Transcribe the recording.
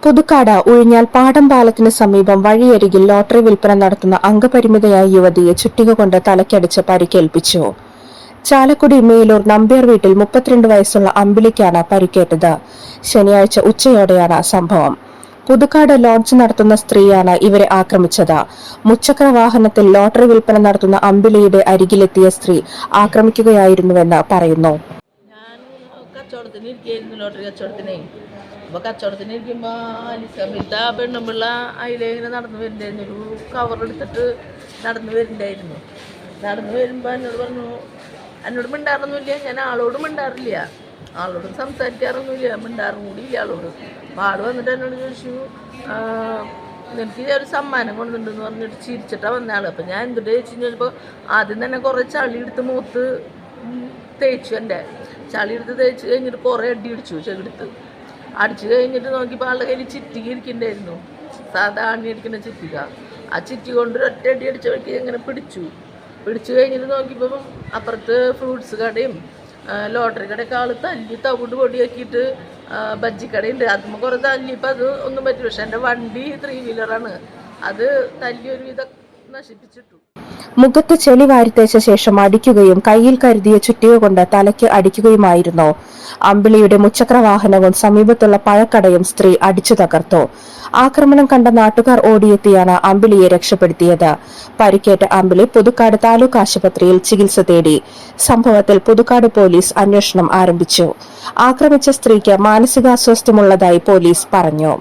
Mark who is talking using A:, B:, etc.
A: പുതുക്കാട് ഉഴിഞ്ഞാൽ പാടം പാലത്തിന് സമീപം വഴിയരികിൽ ലോട്ടറി വിൽപ്പന നടത്തുന്ന അംഗപരിമിതയായ യുവതിയെ ചുറ്റിക കൊണ്ട് തലയ്ക്കടിച്ച് പരിക്കേൽപ്പിച്ചു. ചാലക്കുടി മേലൂർ നമ്പ്യാർ വീട്ടിൽ 32 വയസ്സുള്ള അമ്പിളിക്കാണ് പരിക്കേറ്റത്. ശനിയാഴ്ച ഉച്ചയോടെയാണ് സംഭവം. പുതുക്കാട് ലോഡ്ജ് നടത്തുന്ന സ്ത്രീയാണ് ഇവരെ ആക്രമിച്ചത്. മുച്ചക്ര വാഹനത്തിൽ ലോട്ടറി വിൽപ്പന നടത്തുന്ന അമ്പിളിയുടെ അരികിലെത്തിയ സ്ത്രീ ആക്രമിക്കുകയായിരുന്നുവെന്ന് പറയുന്നു.
B: ലോട്ടറി കച്ചവടത്തിനെ അപ്പോൾ കച്ചവടത്തിനിരിക്കുമ്പോൾ അലിസമിത്ത പെണ്ണുമ്പിള്ള അതിലിങ്ങനെ നടന്നു വരുന്നുണ്ടായിരുന്നു. ഒരു കവറെടുത്തിട്ട് നടന്നു വരുന്നുണ്ടായിരുന്നു. നടന്നു വരുമ്പോൾ എന്നോട് പറഞ്ഞു, എന്നോട് മിണ്ടാറൊന്നുമില്ല. ഞാൻ ആളോടും മിണ്ടാറില്ല, ആളോടും സംസാരിക്കാറൊന്നുമില്ല, മിണ്ടാറും കൂടി ഇല്ല ആളോട്. അപ്പോൾ ആൾ വന്നിട്ട് എന്നോട് ചോദിച്ചു, എനിക്ക് ഒരു സമ്മാനം കൊണ്ടുണ്ടെന്ന് പറഞ്ഞിട്ട് ചിരിച്ചിട്ടാണ് വന്ന ആൾ. അപ്പോൾ ഞാൻ എന്തിട്ട് ചോദിച്ചു കഴിഞ്ഞപ്പോൾ ആദ്യം തന്നെ കുറേ ചളി എടുത്ത് മുഖത്ത് തേച്ചു. എൻ്റെ ചളി എടുത്ത് തേച്ച് കഴിഞ്ഞിട്ട് കുറേ അടി അടിച്ചു. ചെകിടുത്ത് അടിച്ചു കഴിഞ്ഞിട്ട് നോക്കിയപ്പോൾ ആളുടെ കയ്യിൽ ചിറ്റിക ഇരിക്കണ്ടായിരുന്നു, സാധാ അണി അടിക്കുന്ന ചിറ്റിക. ആ ചിറ്റി കൊണ്ട് ഒറ്റ അടി അടിച്ച വഴിക്ക് ഇങ്ങനെ പിടിച്ചു കഴിഞ്ഞിട്ട് നോക്കിയപ്പോൾ അപ്പുറത്ത് ഫ്രൂട്ട്സ് കടയും ലോട്ടറി കടയൊക്കെ ആൾ തല്ലി തവിട് പൊടിയാക്കിയിട്ട് ബജ്ജിക്കടയുണ്ട്. അതുമ്പോൾ കുറേ തല്ലിയപ്പോൾ അത് ഒന്നും പറ്റില്ല. പക്ഷെ എൻ്റെ വണ്ടി 3 വീലറാണ്, അത് തല്ലി ഒരുവിധം നശിപ്പിച്ചിട്ടു.
A: മുഖത്ത് ചെളി വാരിത്തേച്ച ശേഷം അടിക്കുകയും കയ്യിൽ കരുതിയ ചുറ്റിക കൊണ്ട് തലയ്ക്ക് അടിക്കുകയുമായിരുന്നു. അമ്പിളിയുടെ മുച്ചക്ര വാഹനവും സമീപത്തുള്ള പഴക്കടയും സ്ത്രീ അടിച്ചു തകർത്തു. ആക്രമണം കണ്ട നാട്ടുകാർ ഓടിയെത്തിയാണ് അമ്പിളിയെ രക്ഷപ്പെടുത്തിയത്. പരിക്കേറ്റ അമ്പിളി പുതുക്കാട് താലൂക്ക് ആശുപത്രിയിൽ ചികിത്സ തേടി. സംഭവത്തിൽ പുതുക്കാട് പോലീസ് അന്വേഷണം ആരംഭിച്ചു. ആക്രമിച്ച സ്ത്രീക്ക് മാനസികാസ്വാസ്ഥ്യമുള്ളതായി പോലീസ് പറഞ്ഞു.